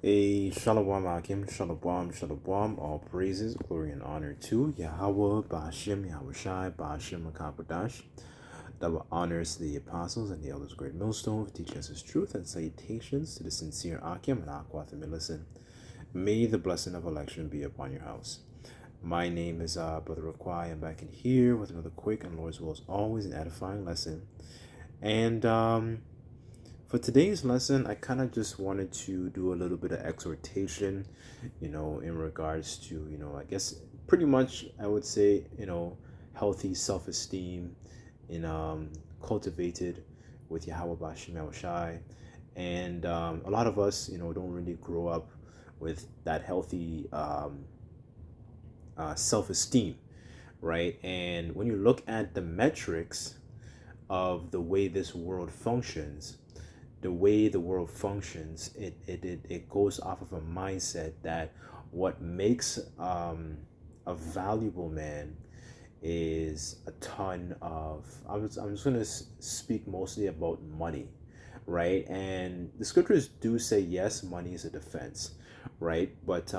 A Shalom Ahchyam, Shalom, Shalom, all praises, glory, and honor to Yahweh, Ba'ashem, Yahushai, Ba'ashem, Makapadash, that honors the apostles and the elders of Great Millstone for teaching us his truth, and salutations to the sincere Ahchyam and Aquath Millicent. May the blessing of election be upon your house. My name is Brother Raquai. I'm back in here with another quick and Lord's will as always an edifying lesson. And for today's lesson, I kind of just wanted to do a little bit of exhortation, in regards to, I guess pretty much I would say, healthy self-esteem cultivated with Yahweh Bashim Yahushai. And a lot of us, don't really grow up with that healthy self-esteem, right? And when you look at the metrics of the way this world functions, it goes off of a mindset that what makes a valuable man is a ton of, I'm just going to speak mostly about money, right? And the scriptures do say, yes, money is a defense, right? But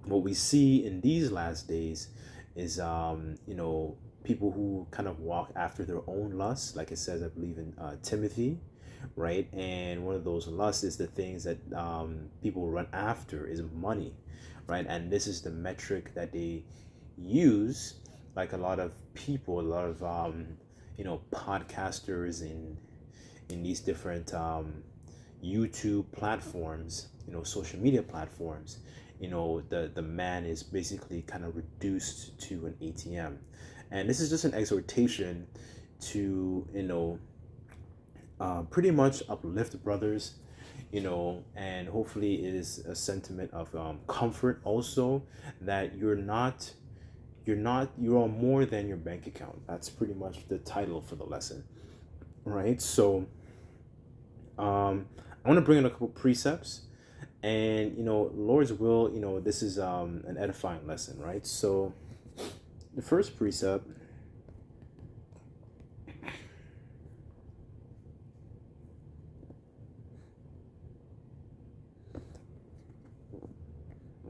what we see in these last days is, people who kind of walk after their own lusts, like it says, I believe in Timothy, right? And one of those lusts is the things that people run after is money, right? And this is the metric that they use, like a lot of people, a lot of podcasters in these different YouTube platforms, social media platforms. The man is basically kind of reduced to an ATM. And this is just an exhortation to pretty much uplift brothers, and hopefully it is a sentiment of comfort also, that you are more than your bank account. That's pretty much the title for the lesson, right? So I want to bring in a couple precepts, and Lord's will, this is an edifying lesson, right? So the first precept,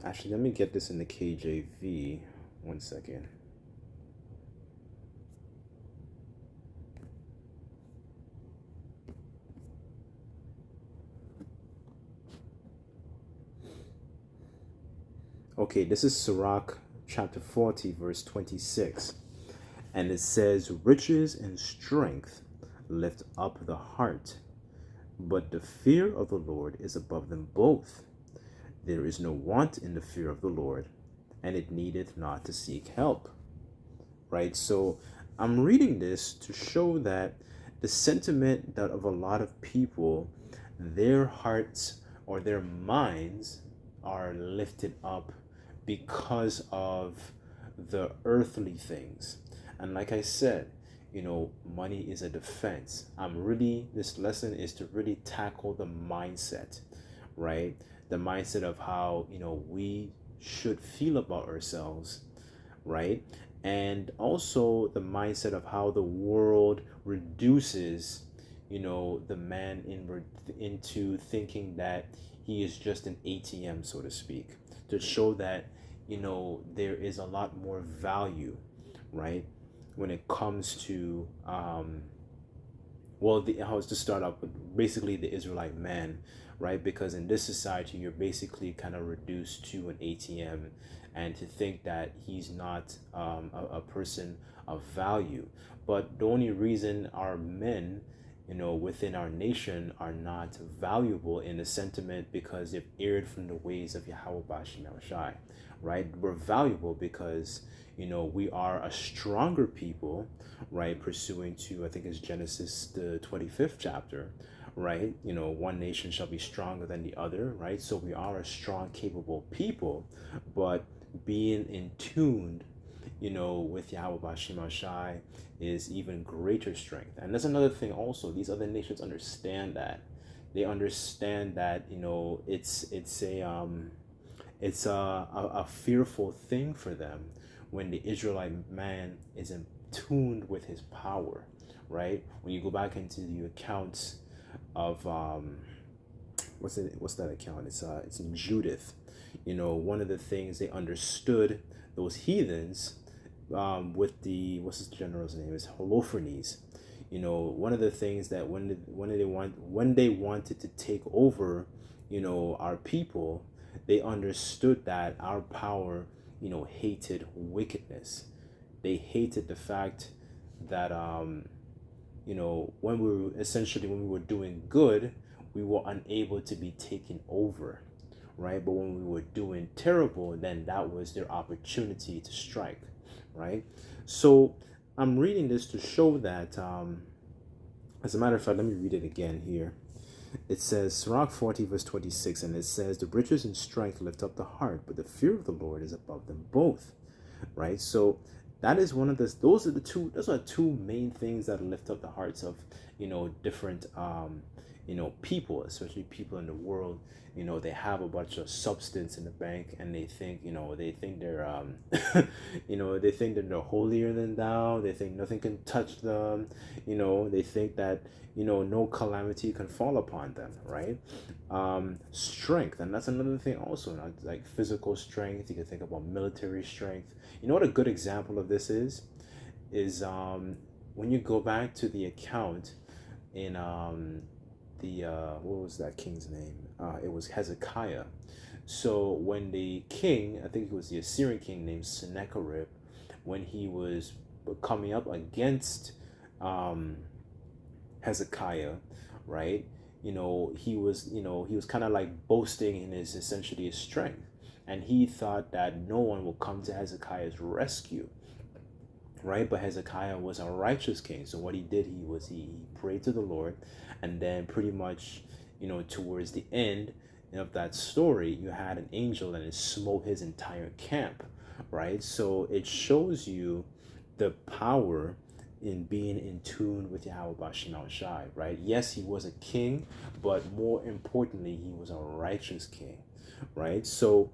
actually, let me get this in the KJV. One second. Okay, this is Sirach chapter 40, verse 26. And it says, riches and strength lift up the heart, but the fear of the Lord is above them both. There is no want in the fear of the Lord, and it needeth not to seek help. Right? So I'm reading this to show that the sentiment that of a lot of people, their hearts or their minds are lifted up because of the earthly things. And like I said, money is a defense. This lesson is to really tackle the mindset, right? The mindset of how, we should feel about ourselves, right? And also the mindset of how the world reduces, the man into thinking that he is just an ATM, so to speak, to show that, there is a lot more value, right? When it comes to, I was to start off with basically the Israelite man, right? Because in this society, you're basically kind of reduced to an ATM, and to think that he's not a person of value. But the only reason our men, within our nation are not valuable in the sentiment because they've erred from the ways of Yahweh Bashim Yahushai, right? We're valuable because, we are a stronger people, right? Pursuing to, I think it's Genesis, the 25th chapter, right? One nation shall be stronger than the other, right? So we are a strong, capable people, but being in tuned, with Yahweh Bashim Shai is even greater strength. And that's another thing also. These other nations understand that. They understand that, it's a fearful thing for them when the Israelite man is in tuned with his power, right? When you go back into the accounts of what's that account? It's in Judith. One of the things they understood, those heathens, with the, what's his general's name, is Holofernes. One of the things that when they wanted to take over, our people, they understood that our power, hated wickedness. They hated the fact that when we were doing good, we were unable to be taken over, right? But when we were doing terrible, then that was their opportunity to strike, right? So I'm reading this to show that, as a matter of fact, let me read it again here. It says, Sirach 40 verse 26, and it says, the riches and strength lift up the heart, but the fear of the Lord is above them both, right? So that is one of the, those are two main things that lift up the hearts of, different, people, especially people in the world. They have a bunch of substance in the bank, and they think, they're, they think that they're holier than thou. They think nothing can touch them. They think that, no calamity can fall upon them, right? Strength, and that's another thing also, like physical strength. You can think about military strength. What a good example of this is when you go back to the account in what was that king's name? It was Hezekiah. So when the king, I think it was the Assyrian king named Sennacherib, when he was coming up against Hezekiah, right? He was kind of like boasting in his strength, and he thought that no one will come to Hezekiah's rescue, right? But Hezekiah was a righteous king, so what he did, he prayed to the Lord, and then pretty much, towards the end of that story, you had an angel and it smote his entire camp, right? So it shows you the power in being in tune with Yahweh Bashim Shai, right? Yes, he was a king, but more importantly, he was a righteous king, right? So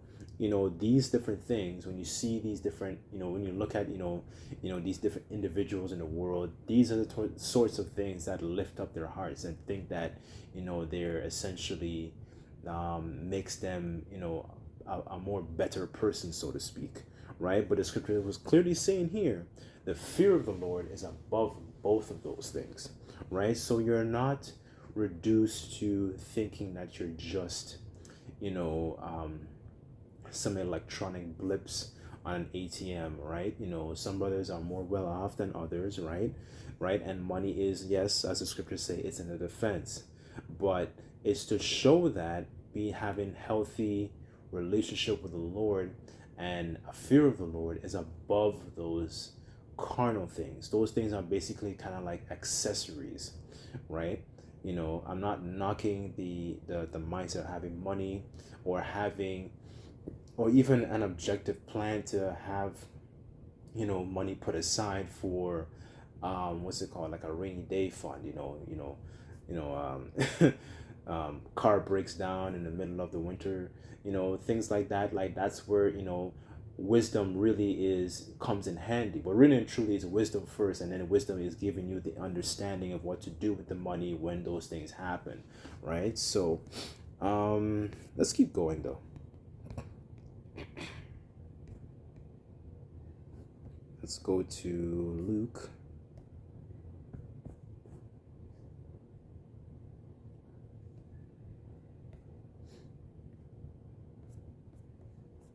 these different things, when you see these different, when you look at these different individuals in the world, these are the sorts of things that lift up their hearts and think that they're essentially makes them a more better person, so to speak, right? But the scripture was clearly saying here, the fear of the Lord is above both of those things, right? So you're not reduced to thinking that you're just some electronic blips on an ATM, right? Some brothers are more well off than others, right? And money is, yes, as the scriptures say, it's in a defense, but it's to show that having healthy relationship with the Lord and a fear of the Lord is above those carnal things. Those things are basically kind of like accessories, right? I'm not knocking the mindset of having money or even an objective plan to have money put aside for what's it called, like a rainy day fund. Car breaks down in the middle of the winter, things like that. Like that's where wisdom really comes in handy. But really and truly, it's wisdom first, and then wisdom is giving you the understanding of what to do with the money when those things happen, right? So let's keep going though. Let's go to Luke.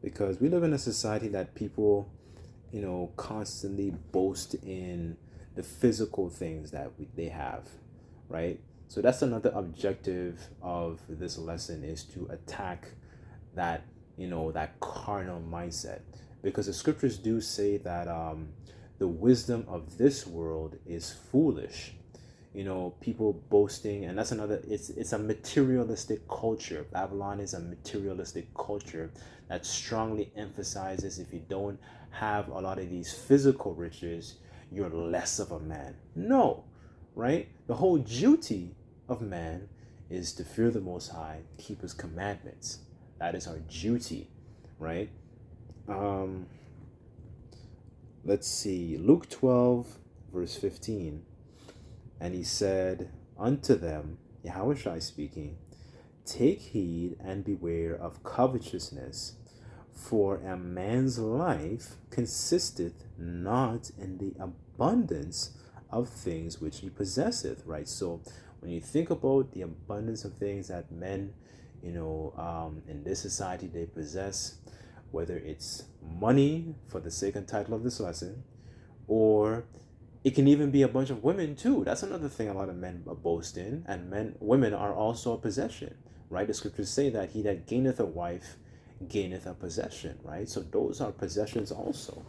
Because we live in a society that people, constantly boast in the physical things that they have, right? So that's another objective of this lesson, is to attack that, that carnal mindset. Because the scriptures do say that the wisdom of this world is foolish. People boasting, and that's another, it's a materialistic culture. Babylon is a materialistic culture that strongly emphasizes if you don't have a lot of these physical riches, you're less of a man. No, right? The whole duty of man is to fear the Most High, keep his commandments. That is our duty, right? Let's see, Luke 12 verse 15. And he said unto them, Yahushua speaking, Take heed and beware of covetousness, for a man's life consisteth not in the abundance of things which he possesseth, right? So when you think about the abundance of things that men, in this society they possess, whether it's money for the sake and title of this lesson, or it can even be a bunch of women too. That's another thing a lot of men boast in, and women are also a possession, right? The scriptures say that he that gaineth a wife gaineth a possession, right? So those are possessions also,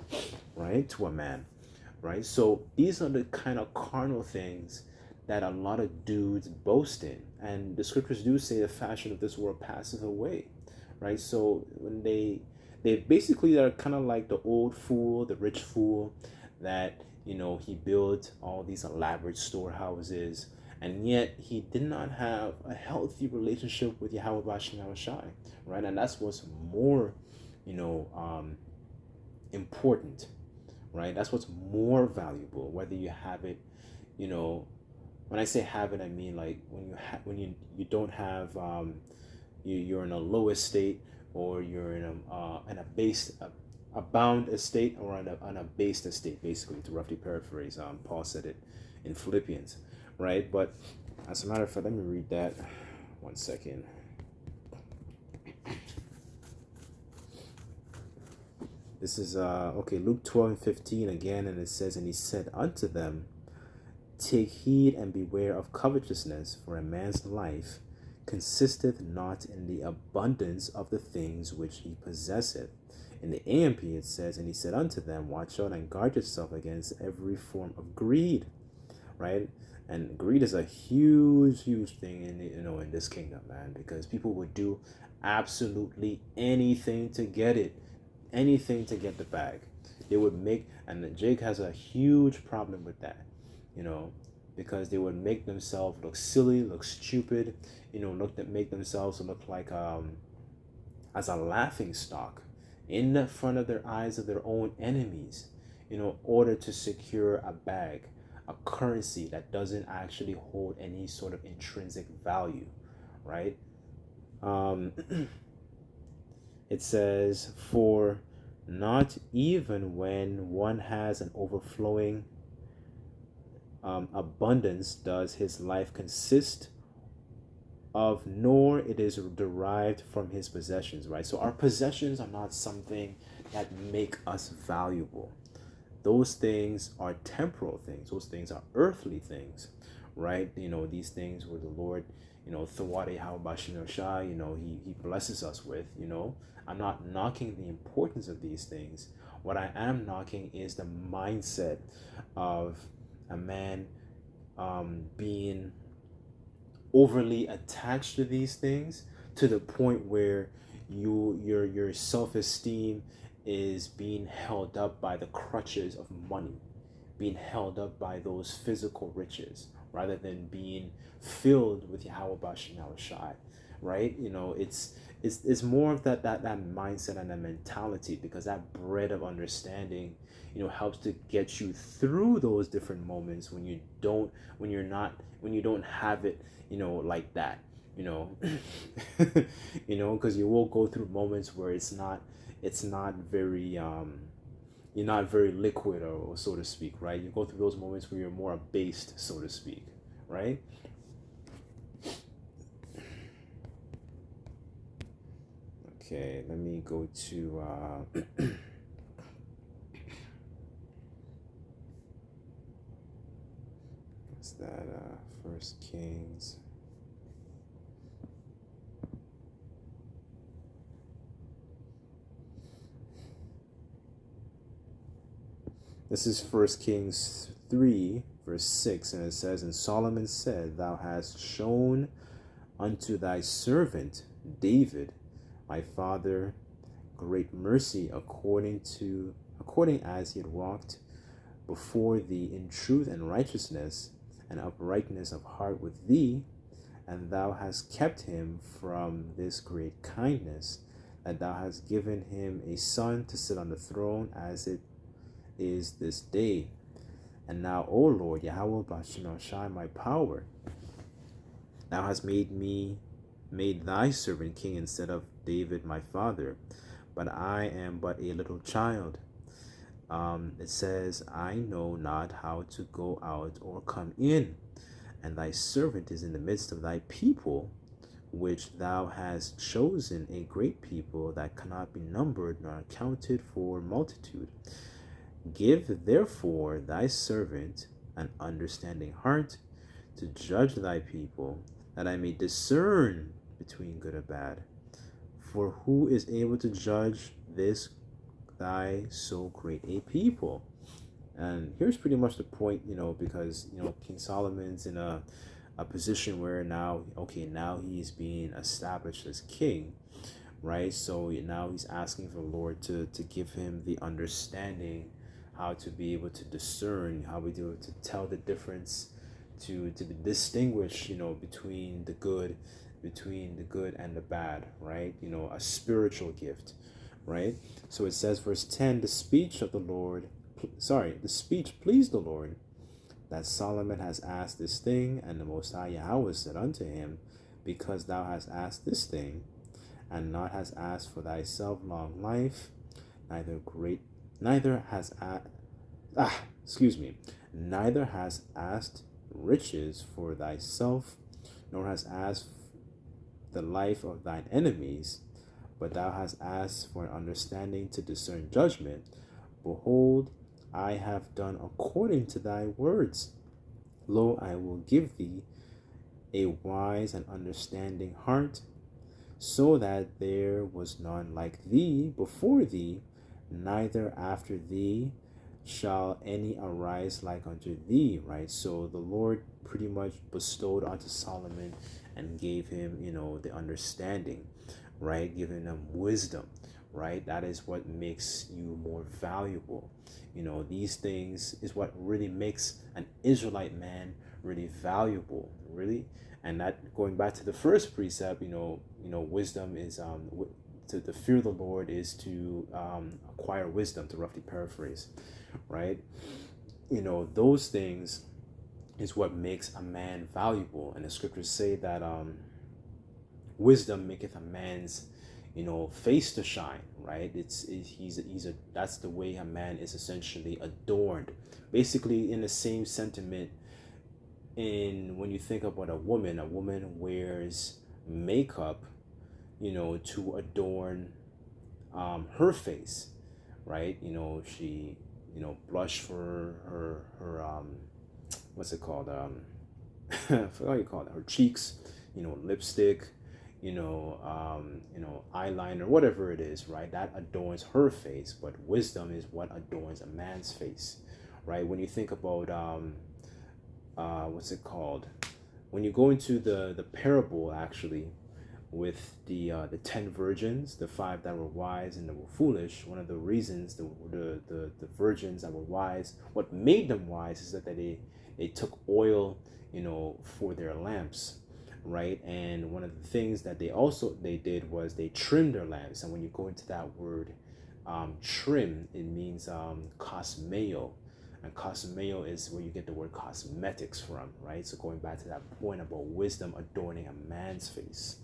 right, to a man, right? So these are the kind of carnal things that a lot of dudes boast in, and the scriptures do say the fashion of this world passeth away, right? So when they basically are kind of like the old fool, the rich fool, that he built all these elaborate storehouses, and yet he did not have a healthy relationship with Yahweh Shai, right? And that's what's more, important, right? That's what's more valuable, whether you have it, when I say have it, I mean like when you don't have, you're in a low estate, or you're in a base, a bound estate, or on a based estate, basically, to roughly paraphrase. Paul said it in Philippians, right? But as a matter of fact, let me read that. One second. This is Luke 12:15 again, and it says, "And he said unto them, Take heed and beware of covetousness, for a man's life consisteth not in the abundance of the things which he possesseth." In the AMP it says, "And he said unto them, Watch out and guard yourself against every form of greed," right? And greed is a huge thing in this kingdom, man, because people would do absolutely anything to get it, anything to get the bag. They would make, and Jake has a huge problem with that, because they would make themselves look silly, look stupid, make themselves look like as a laughing stock in the front of their eyes of their own enemies, in order to secure a bag, a currency that doesn't actually hold any sort of intrinsic value, right? It says, "For not even when one has an overflowing abundance does his life consist of, nor it is derived from his possessions," right? So our possessions are not something that make us valuable. Those things are temporal things. Those things are earthly things, right? These things where the Lord, Thawade Hawabashino Shai, he blesses us with, I'm not knocking the importance of these things. What I am knocking is the mindset of a man being overly attached to these things, to the point where your self-esteem is being held up by the crutches of money, being held up by those physical riches, rather than being filled with Yahweh Bashem Shai, right? It's more of that mindset and that mentality, because that bread of understanding, helps to get you through those different moments when you don't have it, like that, because you will go through moments where it's not very you're not very liquid, or so to speak, right? You go through those moments where you're more abased, so to speak, right? Okay, let me go to what's that? First Kings. This is First Kings 3, verse 6, and it says, "And Solomon said, Thou hast shown unto thy servant David, my father, great mercy, according as he had walked before thee in truth and righteousness and uprightness of heart with thee, and thou hast kept him from this great kindness, that thou hast given him a son to sit on the throne, as it is this day. And now, O Lord, Yahweh Bashem Shai, my power, thou hast made me made thy servant king instead of David my father, but I am but a little child. It says, I know not how to go out or come in, and thy servant is in the midst of thy people, which thou hast chosen, a great people that cannot be numbered nor accounted for multitude. Give therefore thy servant an understanding heart to judge thy people, that I may discern between good and bad. For who is able to judge this thy so great a people? And here's pretty much the point, because King Solomon's in a position where now, okay, now he's being established as king, right? So now he's asking for the Lord to give him the understanding, how to be able to discern, how we do to tell the difference, to distinguish, between the good and the bad, right? A spiritual gift, right? So it says, verse 10, the speech pleased the Lord, that Solomon has asked this thing, and the Most High Yahweh said unto him, because thou hast asked this thing, and not hast asked for thyself long life, neither has asked riches for thyself, nor has asked the life of thine enemies, but thou hast asked for an understanding to discern judgment. Behold, I have done according to thy words. Lo, I will give thee a wise and understanding heart, so that there was none like thee before thee, neither after thee shall any arise like unto thee, right? So the Lord pretty much bestowed onto Solomon and gave him, the understanding, right? Giving him wisdom, right? That is what makes you more valuable. These things is what really makes an Israelite man really valuable, really. And that, going back to the first precept, wisdom is to fear the Lord is to acquire wisdom, to roughly paraphrase, right? Those things is what makes a man valuable. And the scriptures say that wisdom maketh a man's face to shine, right? That's the way a man is essentially adorned, basically in the same sentiment. When you think about a woman wears makeup, to adorn her face, right? She blush for her what's it called, I forgot what you call it, her cheeks, lipstick, eyeliner, whatever it is, right? That adorns her face. But wisdom is what adorns a man's face, right? When you think about what's it called, when you go into the parable, actually, with the 10 virgins, the 5 that were wise and that were foolish, one of the reasons the virgins that were wise, what made them wise is that they took oil, for their lamps, right? And one of the things that they did was they trimmed their lamps. And when you go into that word trim, it means cosmeo, and cosmeo is where you get the word cosmetics from, right? So going back to that point about wisdom adorning a man's face,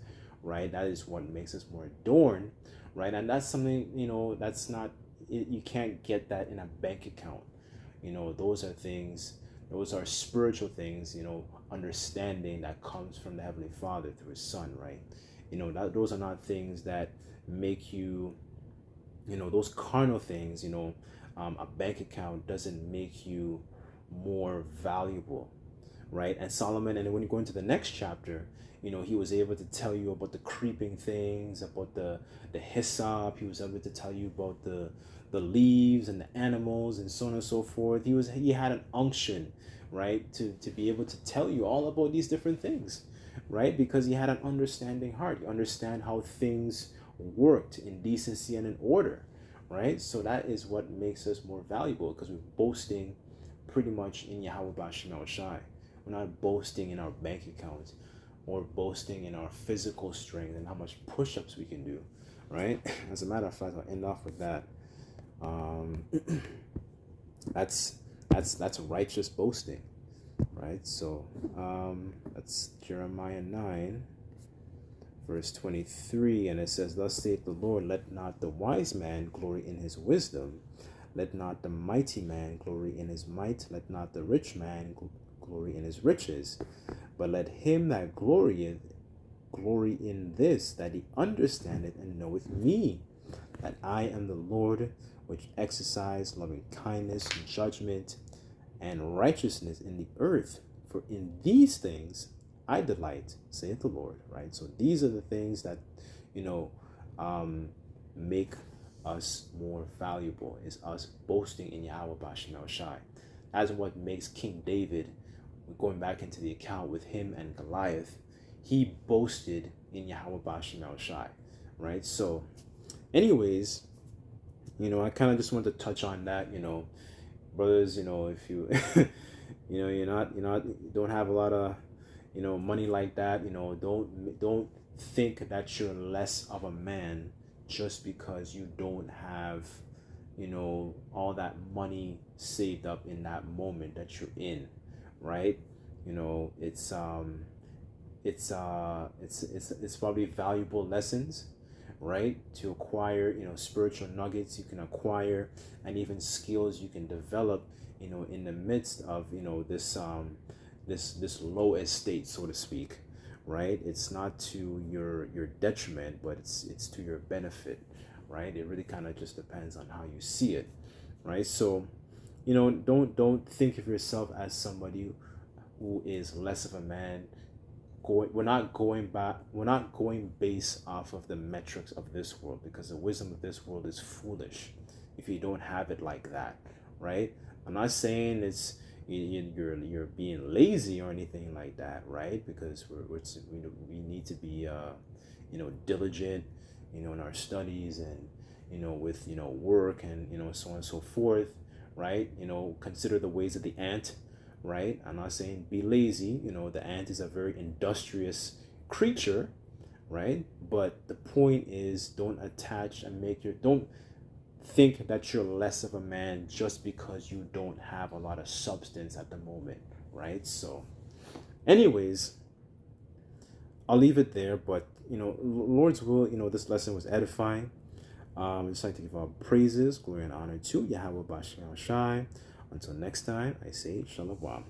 right? That is what makes us more adorned, right? And that's something, that's not, you can't get that in a bank account. Those are spiritual things, understanding that comes from the Heavenly Father through His Son, right? Those are not things that make you, those carnal things, a bank account doesn't make you more valuable, right? And Solomon, and then when you go into the next chapter, he was able to tell you about the creeping things, about the hyssop. He was able to tell you about the leaves and the animals and so on and so forth. He had an unction, right, to be able to tell you all about these different things, right? Because he had an understanding heart. You understand how things worked in decency and in order, right? So that is what makes us more valuable, because we're boasting pretty much in Yahweh Bashim Shai. We're not boasting in our bank accounts or boasting in our physical strength and how much push-ups we can do, right? As a matter of fact, I'll end off with that. That's righteous boasting, right? So that's Jeremiah 9, verse 23, and it says, "Thus saith the Lord, let not the wise man glory in his wisdom, let not the mighty man glory in his might, let not the rich man glory in his riches, but let him that glorieth glory in this, that he understandeth and knoweth me, that I am the Lord, which exercise loving kindness and judgment and righteousness in the earth. For in these things I delight, saith the Lord." Right? So these are the things that, make us more valuable, is us boasting in Yahweh Bashim Shai. That's what makes King David, going back into the account with him and Goliath, he boasted in Yahweh Bashim Shai. Right? So anyways, I kind of just want to touch on that, brothers, if you, you don't have a lot of, money like that, don't think that you're less of a man just because you don't have, all that money saved up in that moment that you're in, right? It's probably valuable lessons, right, to acquire, spiritual nuggets you can acquire, and even skills you can develop, in the midst of, this low estate, so to speak, right? It's not to your detriment, but it's to your benefit, right? It really kind of just depends on how you see it, right? So, don't think of yourself as somebody who is less of a man. We're not going based off of the metrics of this world, because the wisdom of this world is foolish if you don't have it like that, right? I'm not saying you're being lazy or anything like that, right? Because we need to be diligent, in our studies, and with work, and so on and so forth, right? Consider the ways of the ant, right? I'm not saying be lazy. The ant is a very industrious creature, right? But the point is, don't think that you're less of a man just because you don't have a lot of substance at the moment, right? So anyways, I'll leave it there, but Lord's will, this lesson was edifying. I'd just like to give all praises, glory, and honor to Yahweh Bashim Shai. Until next time, I say Shalom.